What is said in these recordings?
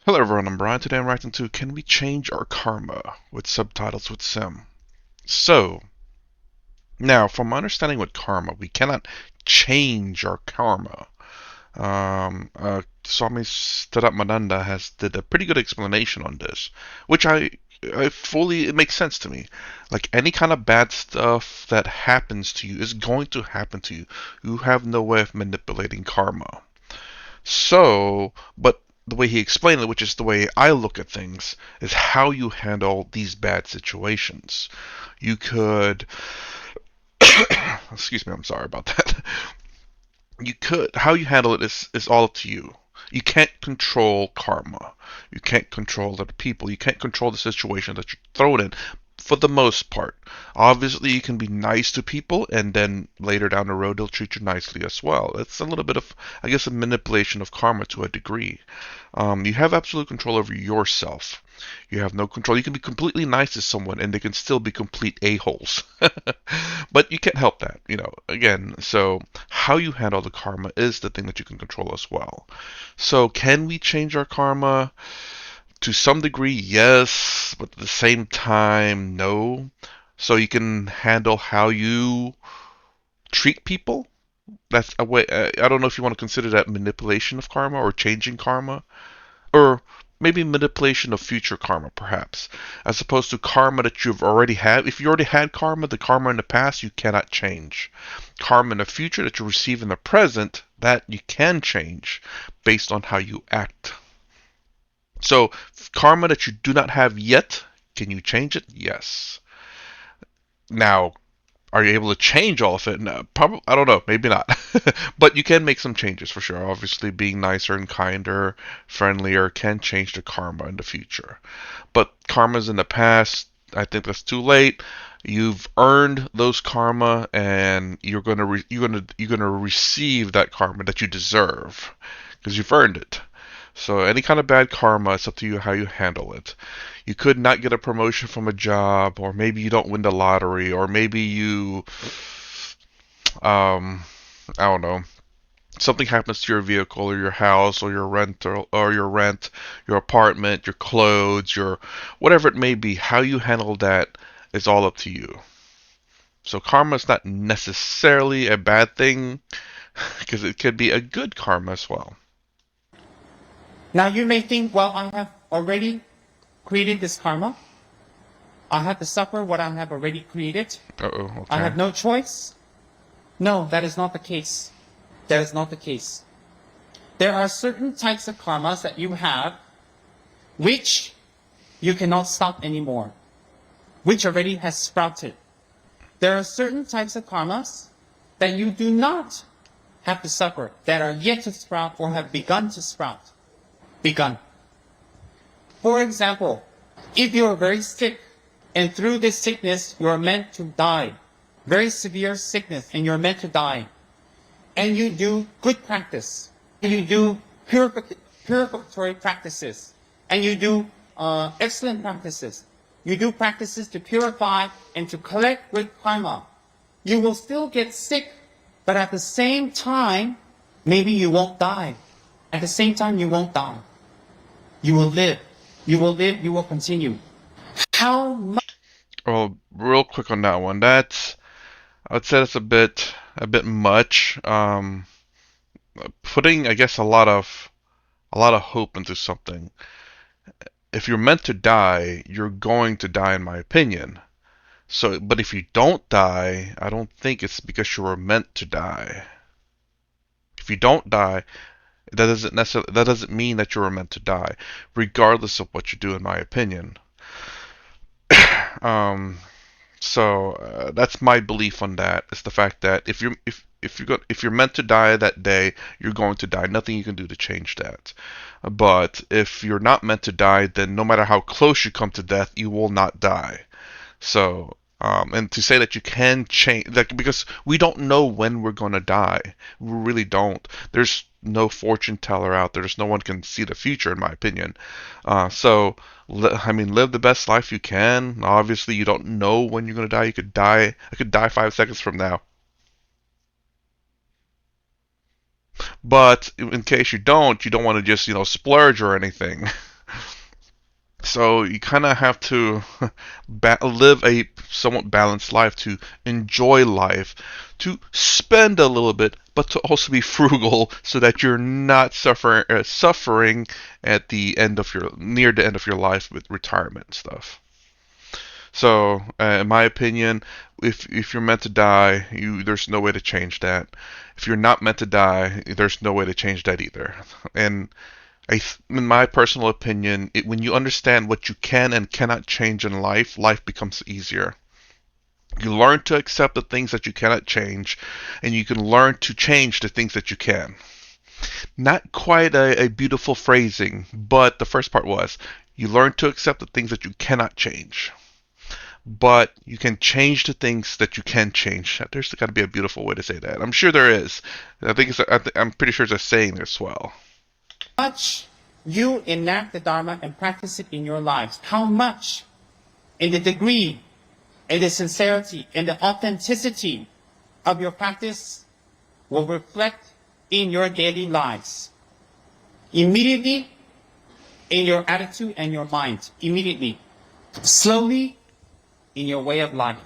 Hello everyone, I'm Brian. Today I'm reacting to Can We Change Our Karma? With subtitles with Tsem. So, now from my understanding with karma, we cannot change our karma. Swami Mananda has did a pretty good explanation on this, which I fully, it makes sense to me. Like any kind of bad stuff that happens to you is going to happen to you. You have no way of manipulating karma. So, but the way he explained it, which is the way I look at things, is how you handle these bad situations. You could, excuse me, I'm sorry about that. How you handle it is all up to you. You can't control karma. You can't control other people. You can't control the situation that you're thrown in for the most part. Obviously, you can be nice to people, and then later down the road, they'll treat you nicely as well. It's a little bit of, I guess, a manipulation of karma to a degree. You have absolute control over yourself. You have no control. You can be completely nice to someone, and they can still be complete a-holes. But you can't help that, again. So, how you handle the karma is the thing that you can control as well. So, can we change our karma? To some degree, yes, but at the same time, no. So you can handle how you treat people. That's a way. I don't know if you want to consider that manipulation of karma or changing karma, or maybe manipulation of future karma, perhaps, as opposed to karma that you've already had. If you already had karma, the karma in the past you cannot change. Karma in the future that you receive in the present, that you can change based on how you act. So, karma that you do not have yet, can you change it? Yes. Now, are you able to change all of it? No, probably. I don't know. Maybe not. But you can make some changes for sure. Obviously, being nicer and kinder, friendlier can change the karma in the future. But karma's in the past. I think that's too late. You've earned those karma, and you're gonna receive that karma that you deserve because you've earned it. So any kind of bad karma, it's up to you how you handle it. You could not get a promotion from a job, or maybe you don't win the lottery, or maybe you, I don't know, something happens to your vehicle or your house or your apartment, your clothes, your whatever it may be. How you handle that is all up to you. So karma is not necessarily a bad thing because it could be a good karma as well. Now you may think, well, I have already created this karma. I have to suffer what I have already created. Uh-oh, I okay. have no choice. No, that is not the case. That is not the case. There are certain types of karmas that you have which you cannot stop anymore, which already has sprouted. There are certain types of karmas that you do not have to suffer, that are yet to sprout or have begun to sprout. Begun. For example, if you are very sick and through this sickness you are meant to die, very severe sickness and you're meant to die, and you do good practice, and you do purificatory practices, and you do excellent practices, you do practices to purify and to collect good karma, you will still get sick, but at the same time, maybe you won't die. At the same time, you won't die. You will live. You will live. You will continue. How much? Well, real quick on that one. I would say that's a bit much. Putting, I guess, a lot of hope into something. If you're meant to die, you're going to die, in my opinion. So, but if you don't die, I don't think it's because you were meant to die. If you don't die, that doesn't mean that you were meant to die, regardless of what you do, in my opinion. Um, So that's my belief on that. It's the fact that if you're meant to die that day, you're going to die. Nothing you can do to change that. But if you're not meant to die, then no matter how close you come to death, you will not die. So, and to say that you can change, like, because we don't know when we're going to die. We really don't. There's no fortune teller out there. There's no one can see the future, in my opinion. So, I mean, live the best life you can. Obviously, you don't know when you're going to die. You could die. I could die 5 seconds from now. But in case you don't want to just, splurge or anything. So you kind of have to live a somewhat balanced life, to enjoy life, to spend a little bit, but to also be frugal so that you're not suffering at the end of your near the end of your life with retirement and stuff. So, in my opinion, if you're meant to die, there's no way to change that. If you're not meant to die, there's no way to change that either. And in my personal opinion, when you understand what you can and cannot change in life, life becomes easier. You learn to accept the things that you cannot change, and you can learn to change the things that you can. Not quite a beautiful phrasing, but the first part was you learn to accept the things that you cannot change, but you can change the things that you can change. There's got to be a beautiful way to say that. I'm sure there is. I'm pretty sure it's a saying as well. Much you enact the Dharma and practice it in your lives, how much in the degree, in the sincerity, in the authenticity of your practice will reflect in your daily lives. Immediately in your attitude and your mind. Immediately. Slowly in your way of life.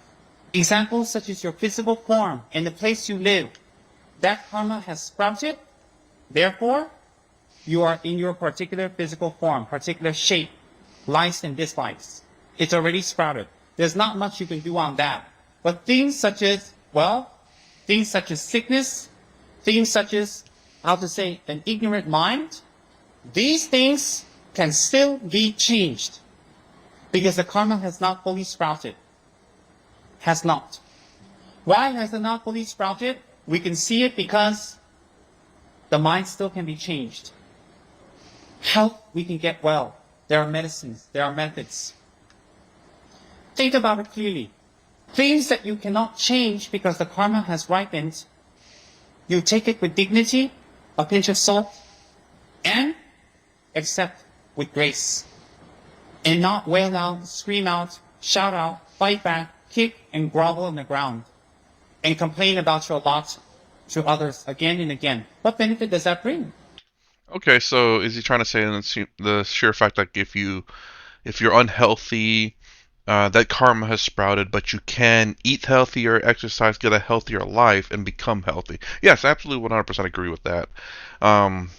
Examples such as your physical form and the place you live. That karma has sprouted. Therefore, you are in your particular physical form, particular shape, likes and dislikes. It's already sprouted. There's not much you can do on that. But things such as, things such as sickness, things such as, how to say, an ignorant mind, these things can still be changed because the karma has not fully sprouted. Has not. Why has it not fully sprouted? We can see it because the mind still can be changed. Health, we can get well. There are medicines, there are methods. Think about it clearly. Things that you cannot change because the karma has ripened, you take it with dignity, a pinch of salt, and accept with grace. And not wail out, scream out, shout out, fight back, kick and grovel on the ground, and complain about your lot to others again and again. What benefit does that bring? Okay, so is he trying to say the sheer fact that if you're unhealthy, that karma has sprouted, but you can eat healthier, exercise, get a healthier life, and become healthy? Yes, absolutely, 100% agree with that. Um,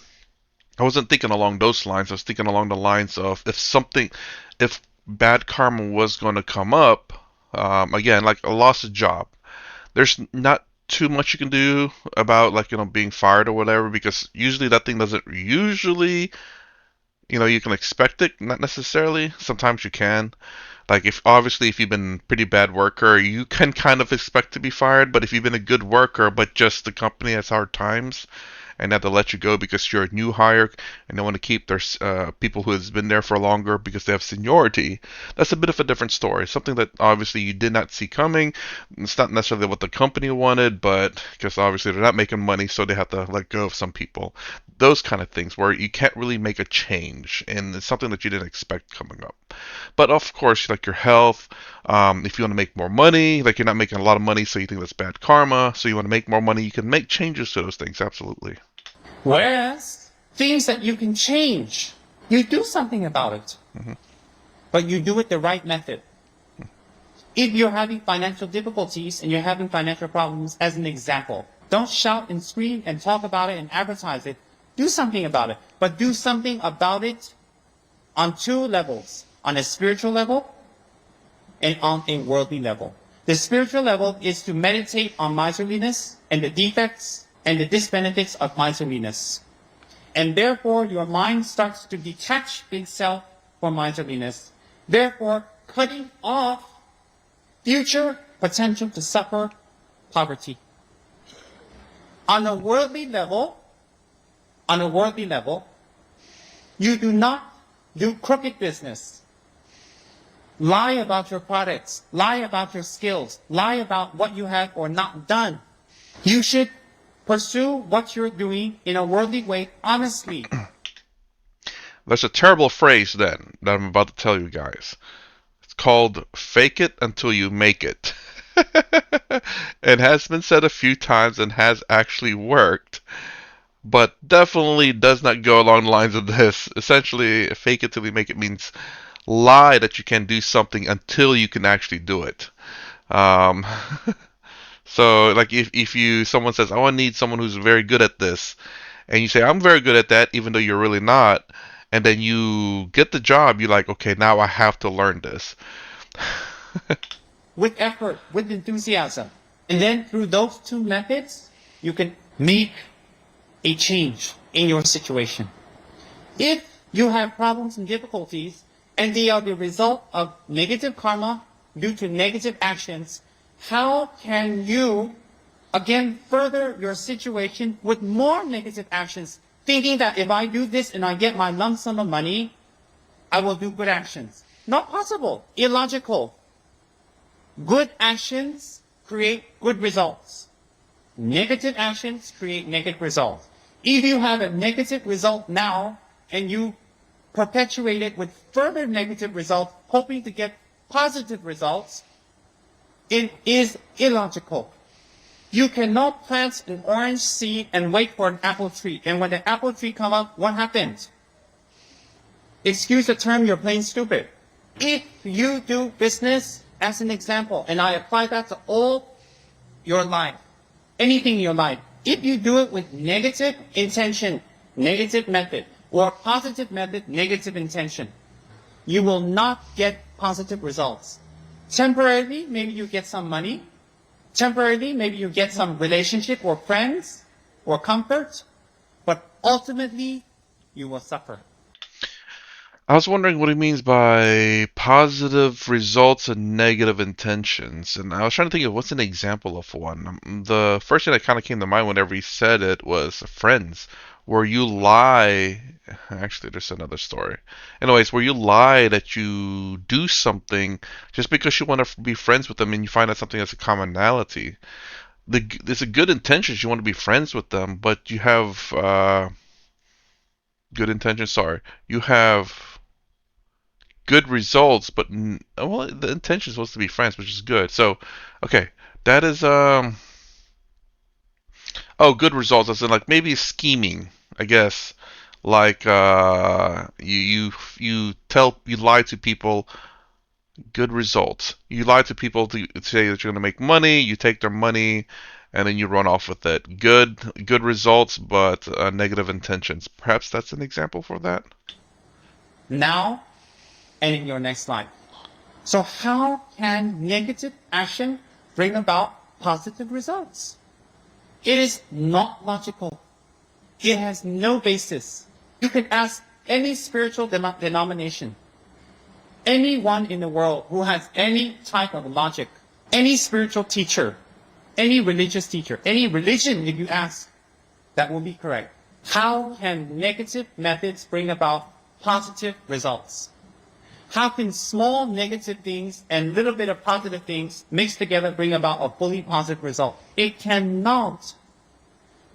I wasn't thinking along those lines. I was thinking along the lines of if bad karma was going to come up, again, like a loss of job, there's not too much you can do about like being fired or whatever, because usually that thing doesn't usually, you can expect it, not necessarily. Sometimes you can. Like if you've been a pretty bad worker, you can kind of expect to be fired. But if you've been a good worker, but just the company has hard times and have to let you go because you're a new hire and they want to keep their people who has been there for longer because they have seniority, that's a bit of a different story. Something that obviously you did not see coming. It's not necessarily what the company wanted, but because obviously they're not making money, so they have to let go of some people. Those kind of things where you can't really make a change, and it's something that you didn't expect coming up. But of course, like your health, if you want to make more money, like you're not making a lot of money, so you think that's bad karma, so you want to make more money, you can make changes to those things, absolutely. Whereas things that you can change, you do something about it, Hmm. but you do it the right method. If you're having financial difficulties and you're having financial problems, as an example, don't shout and scream and talk about it and advertise it. Do something about it, but do something about it on two levels, on a spiritual level and on a worldly level. The spiritual level is to meditate on miserliness and the defects and the disbenefits of miserliness. And therefore, your mind starts to detach itself from miserliness. Therefore, cutting off future potential to suffer poverty. On a worldly level, you do not do crooked business. Lie about your products, lie about your skills, lie about what you have or not done. You should pursue what you're doing in a worldly way honestly. There's a terrible phrase then that I'm about to tell you guys. It's called fake it until you make it. It has been said a few times and has actually worked, but definitely does not go along the lines of this. Essentially, fake it till you make it means lie that you can do something until you can actually do it. Um, so like if you someone says, "Oh, I need someone who's very good at this," and you say, "I'm very good at that," even though you're really not, and then you get the job, you're like, "Okay, now I have to learn this." with effort, with enthusiasm. And then through those two methods, you can make a change in your situation. If you have problems and difficulties, and they are the result of negative karma due to negative actions, how can you again further your situation with more negative actions, thinking that if I do this and I get my lump sum of money, I will do good actions? Not possible. Illogical. Good actions create good results. Negative actions create negative results. If you have a negative result now and you perpetuate it with further negative results, hoping to get positive results, it is illogical. You cannot plant an orange seed and wait for an apple tree. And when the apple tree comes up, what happens? Excuse the term, you're plain stupid. If you do business, as an example, and I apply that to all your life, anything in your life, if you do it with negative intention, negative method, or positive method, negative intention, you will not get positive results. Temporarily, maybe you get some money. Temporarily, maybe you get some relationship or friends or comfort. But ultimately, you will suffer. I was wondering what he means by positive results and negative intentions, and I was trying to think of what's an example of one. The first thing that kind of came to mind whenever he said it was friends, where you lie. Actually, there's another story. Anyways, where you lie that you do something just because you want to be friends with them, and you find out something that's a commonality. There's a good intentions. You want to be friends with them, but you have good intentions. Sorry, you have good results, but well, the intention is supposed to be friends, which is good. So, okay, that is oh, good results. As in like maybe scheming, I guess. Like you lie to people. Good results. You lie to people to say that you're going to make money. You take their money, and then you run off with it. Good results, but negative intentions. Perhaps that's an example for that. Now and in your next life. So how can negative action bring about positive results? It is not logical. It has no basis. You can ask any spiritual denomination, anyone in the world who has any type of logic, any spiritual teacher, any religious teacher, any religion, if you ask, that will be correct. How can negative methods bring about positive results? How can small negative things and little bit of positive things mixed together bring about a fully positive result? It cannot.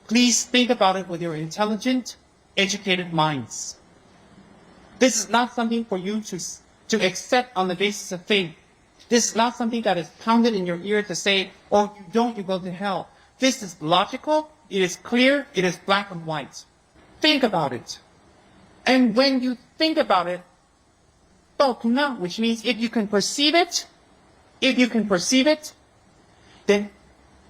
Please think about it with your intelligent, educated minds. This is not something for you to accept on the basis of faith. This is not something that is pounded in your ear to say, oh, you don't, you go to hell. This is logical, it is clear, it is black and white. Think about it. And when you think about it, which means if you can perceive it, then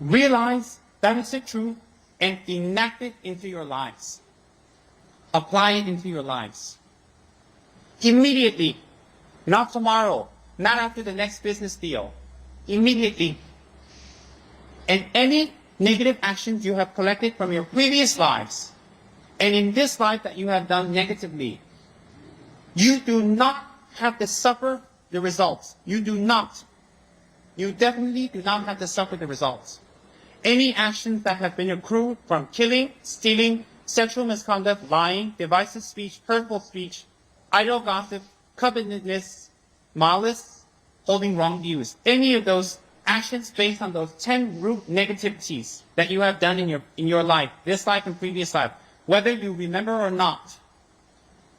realize that is the truth and enact it into your lives. Apply it into your lives. Immediately. Not tomorrow. Not after the next business deal. Immediately. And any negative actions you have collected from your previous lives, and in this life that you have done negatively, you do not have to suffer the results. You do not. You definitely do not have to suffer the results. Any actions that have been accrued from killing, stealing, sexual misconduct, lying, divisive speech, hurtful speech, idle gossip, covetousness, malice, holding wrong views. Any of those actions based on those 10 root negativities that you have done in your life, this life and previous life, whether you remember or not,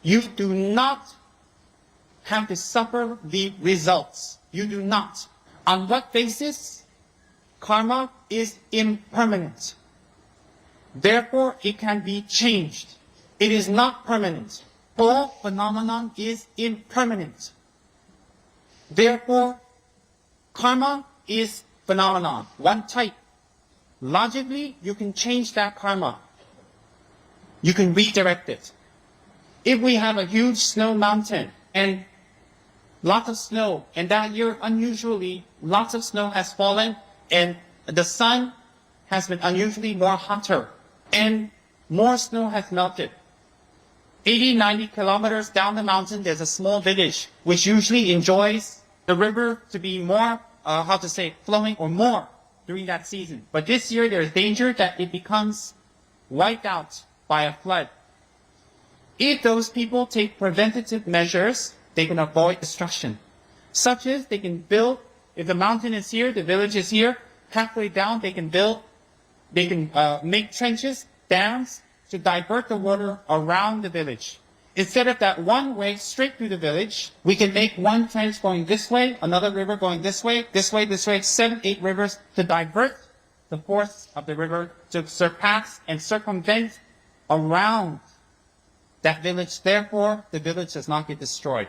you do not have to suffer the results. You do not. On what basis? Karma is impermanent. Therefore, it can be changed. It is not permanent. All phenomenon is impermanent. Therefore, karma is phenomenon, one type. Logically, you can change that karma. You can redirect it. If we have a huge snow mountain and lots of snow, and that year unusually lots of snow has fallen, and the sun has been unusually more hotter, and more snow has melted. 80, 90 kilometers down the mountain, there's a small village which usually enjoys the river to be more, flowing or more during that season. But this year, there's danger that it becomes wiped out by a flood. If those people take preventative measures, they can avoid destruction. Such as they can build, if the mountain is here, the village is here, halfway down they can make trenches, dams, to divert the water around the village. Instead of that one way straight through the village, we can make one trench going this way, another river going this way, 7, 8 rivers to divert the force of the river to surpass and circumvent around that village. Therefore, the village does not get destroyed.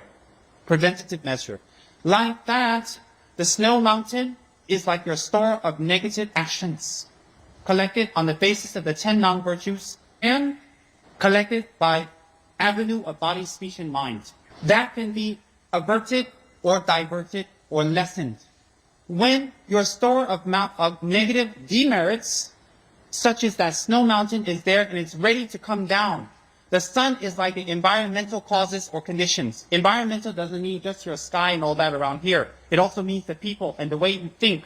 Preventative measure. Like that, the snow mountain is like your store of negative actions, collected on the basis of the 10 non-virtues and collected by avenue of body, speech, and mind. That can be averted or diverted or lessened. When your store of negative demerits, such as that snow mountain is there and it's ready to come down, the sun is like the environmental causes or conditions. Environmental doesn't mean just your sky and all that around here. It also means the people and the way you think.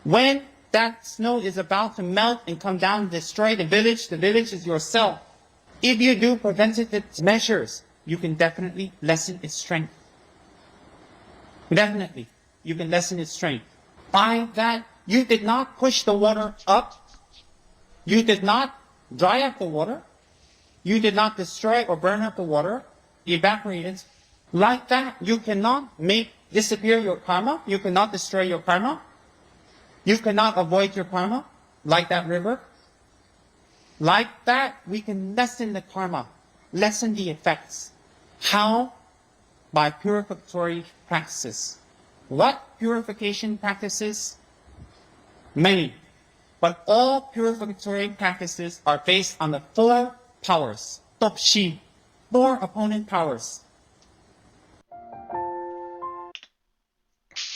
When that snow is about to melt and come down and destroy the village is yourself. If you do preventative measures, you can definitely lessen its strength. Definitely, you can lessen its strength. By that, you did not push the water up. You did not dry up the water. You did not destroy or burn up the water. Evaporate it. Like that, you cannot make disappear your karma. You cannot destroy your karma. You cannot avoid your karma, like that river. Like that, we can lessen the karma, lessen the effects. How? By purificatory practices. What purification practices? Many. But all purificatory practices are based on the 4 powers. Topshi. 4 opponent powers.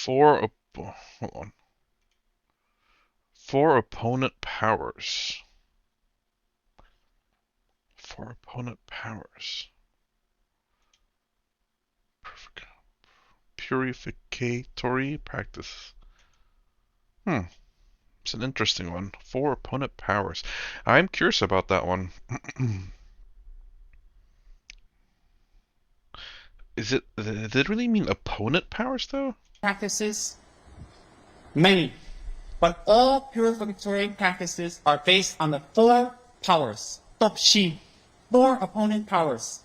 Hold on. 4 opponent powers. 4 opponent powers. Purificatory practice. It's an interesting one. 4 opponent powers. I'm curious about that one. Does it really mean opponent powers though? Practices? Many. But all purificatory practices are based on the 4 powers. Topshi. 4 opponent powers.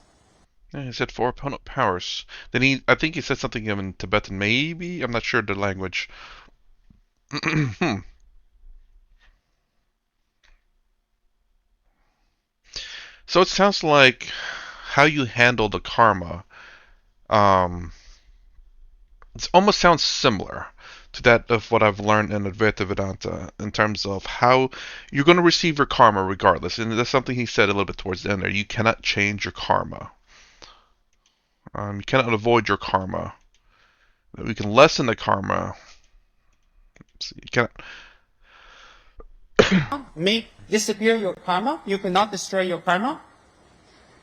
Yeah, he said 4 opponent powers. Then I think he said something in Tibetan, maybe? I'm not sure the language. So it sounds like how you handle the karma, um, it almost sounds similar to that of what I've learned in Advaita Vedanta in terms of how you're going to receive your karma regardless. And that's something he said a little bit towards the end there. You cannot change your karma. You cannot avoid your karma. We can lessen the karma. You cannot make disappear your karma. You cannot destroy your karma.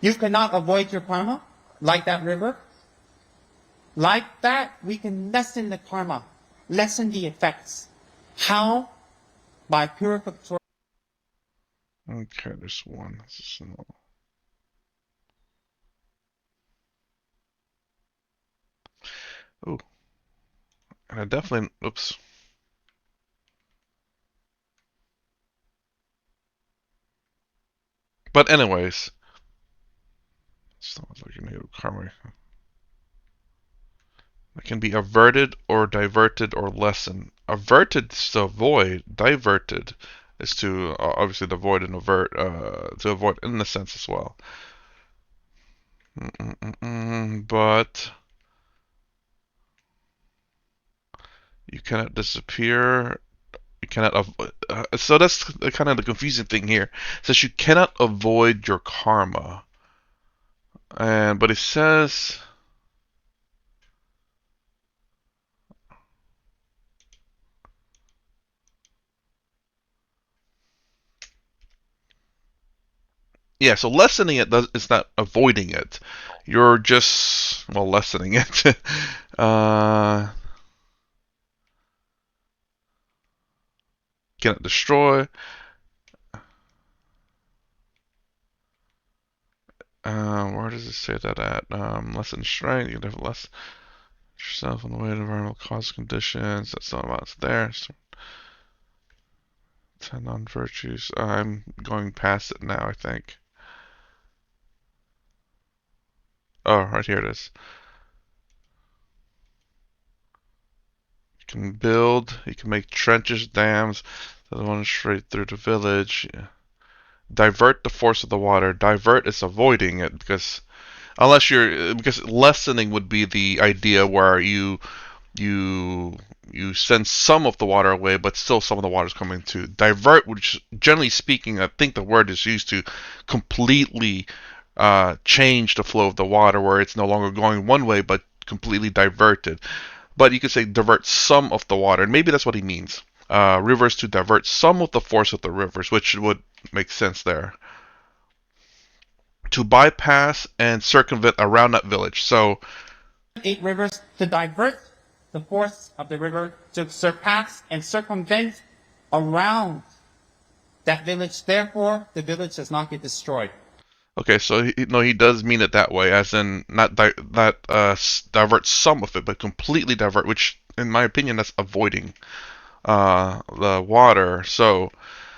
You cannot avoid your karma, like that river. Like that, we can lessen the karma, lessen the effects. How? By purificatory. Okay, there's one. Oh, and I definitely. Oops. But anyways, sounds like a negative karma. It can be averted or diverted or lessened. Averted is to avoid. Diverted is to obviously to avoid and avert to avoid in the sense as well. But You cannot disappear. You cannot so that's kind of the confusing thing here. It says you cannot avoid your karma, and but it says yeah. So lessening it does it's not avoiding it. You're just well lessening it. uh, cannot destroy. Where does it say that at? Lessen strength. You can have less yourself in the way of environmental cause conditions. That's not about it's there. So, 10 on virtues. I'm going past it now, I think. Oh, right here it is. You can build, you can make trenches, dams that run straight through the village. Yeah. Divert the force of the water. Divert is avoiding it because lessening would be the idea where you you send some of the water away, but still some of the water is coming to divert, which generally speaking, I think the word is used to completely change the flow of the water, where it's no longer going one way, but completely diverted. But you could say divert some of the water, and maybe that's what he means. Rivers to divert some of the force of the rivers, which would make sense there. To bypass and circumvent around that village. So 8 rivers to divert the force of the river to surpass and circumvent around that village. Therefore, the village does not get destroyed. okay, so no, he does mean it that way, as in not divert some of it, but completely divert, which, in my opinion, that's avoiding the water. So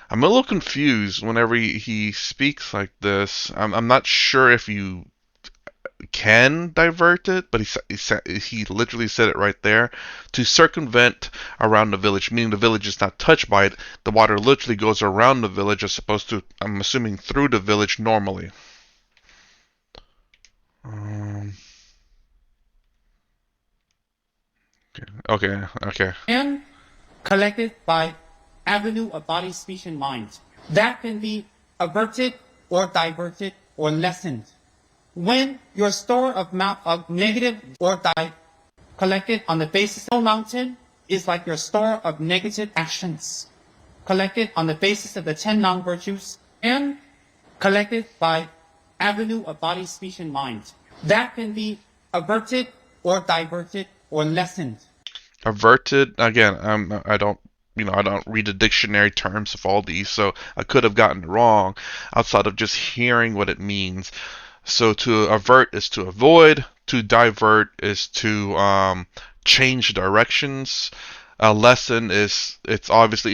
I'm a little confused whenever he speaks like this. I'm not sure if you can divert it, but he literally said it right there. To circumvent around the village, meaning the village is not touched by it. The water literally goes around the village as opposed to, I'm assuming, through the village normally. Um, okay, okay. And collected by avenue of body, speech, and mind. That can be averted or diverted or lessened. When your store of negative or collected on the basis of mountain is like your store of negative actions, collected on the basis of the 10 non-virtues, and collected by avenue of body, speech, and mind. That can be averted or diverted or lessened. Averted again. I don't. I don't read the dictionary terms of all these, so I could have gotten it wrong outside of just hearing what it means. So to avert is to avoid. To divert is to change directions. A lesson is it's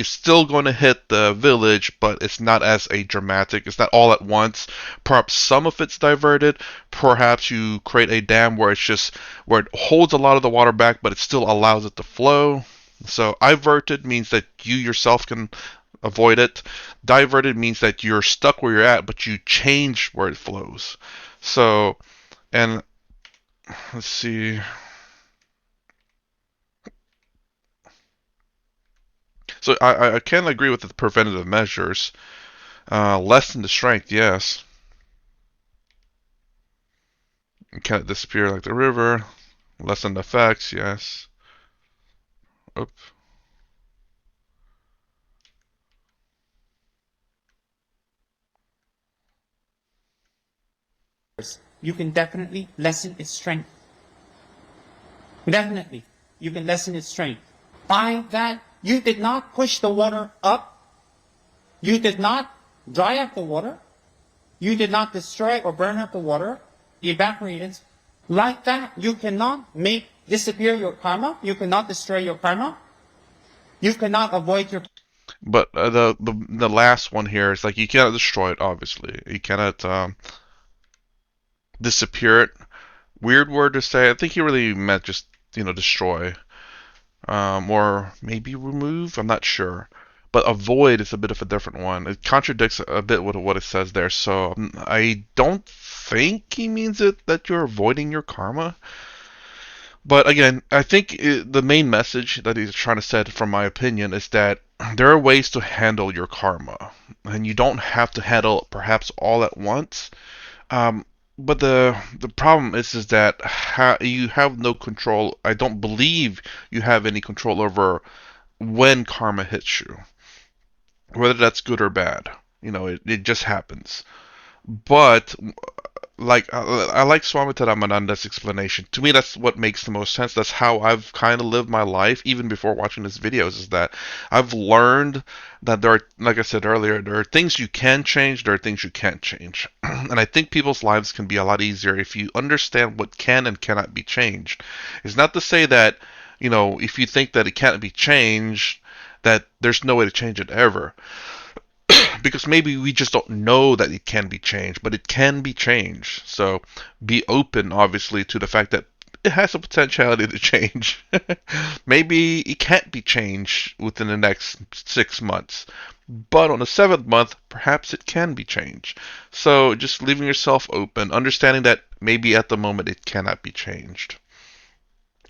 still going to hit the village, but it's not as a dramatic. It's not all at once. Perhaps some of it's diverted. Perhaps you create a dam where it holds a lot of the water back, but it still allows it to flow. So diverted means that you yourself can avoid it. Diverted means that you're stuck where you're at, but you change where it flows. So, and let's see. So I can agree with the preventative measures. Lessen the strength, yes. Can it disappear like the river? Lessen the effects, yes. Oop. You can definitely lessen its strength. Definitely, you can lessen its strength. By that, you did not push the water up. You did not dry up the water. You did not destroy or burn up the water. Evaporate it. Like that, you cannot make disappear your karma. You cannot destroy your karma. You cannot avoid your. But the last one here is like you cannot destroy it. Obviously, you cannot disappear it. Weird word to say. I think he really meant just destroy, or maybe remove. I'm not sure. But avoid is a bit of a different one. It contradicts a bit with what it says there. So I don't think he means it that you're avoiding your karma. But again, I think the main message that he's trying to set, from my opinion, is that there are ways to handle your karma, and you don't have to handle it perhaps all at once. Um, but the problem is that you have no control. I don't believe you have any control over when karma hits you, whether that's good or bad. It just happens. But I like Swami Ramananda's explanation. To me, that's what makes the most sense. That's how I've kind of lived my life, even before watching his videos. Is that I've learned that there are, like I said earlier, there are things you can change, there are things you can't change, and I think people's lives can be a lot easier if you understand what can and cannot be changed. It's not to say that if you think that it can't be changed, that there's no way to change it ever, because maybe we just don't know that it can be changed, but it can be changed. So be open, obviously, to the fact that it has a potentiality to change. Maybe it can't be changed within the next 6 months, but on the seventh month, perhaps it can be changed. So just leaving yourself open, understanding that maybe at the moment it cannot be changed.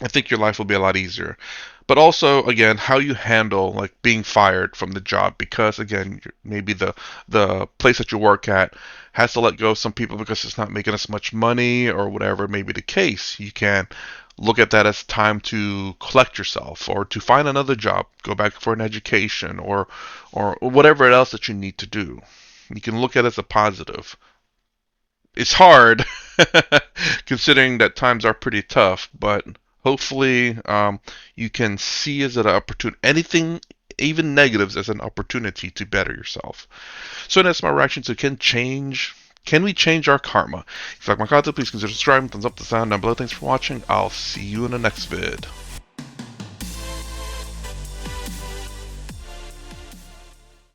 I think your life will be a lot easier. But also, again, how you handle like being fired from the job, because again, maybe the place that you work at has to let go of some people because it's not making as much money or whatever may be the case. You can look at that as time to collect yourself or to find another job, go back for an education or whatever else that you need to do. You can look at it as a positive. It's hard considering that times are pretty tough, but hopefully you can see as an opportunity, anything, even negatives, as an opportunity to better yourself. So that's my reaction to can we change our karma? If you like my content, please consider subscribing, thumbs up the sound down below. Thanks for watching. I'll see you in the next vid.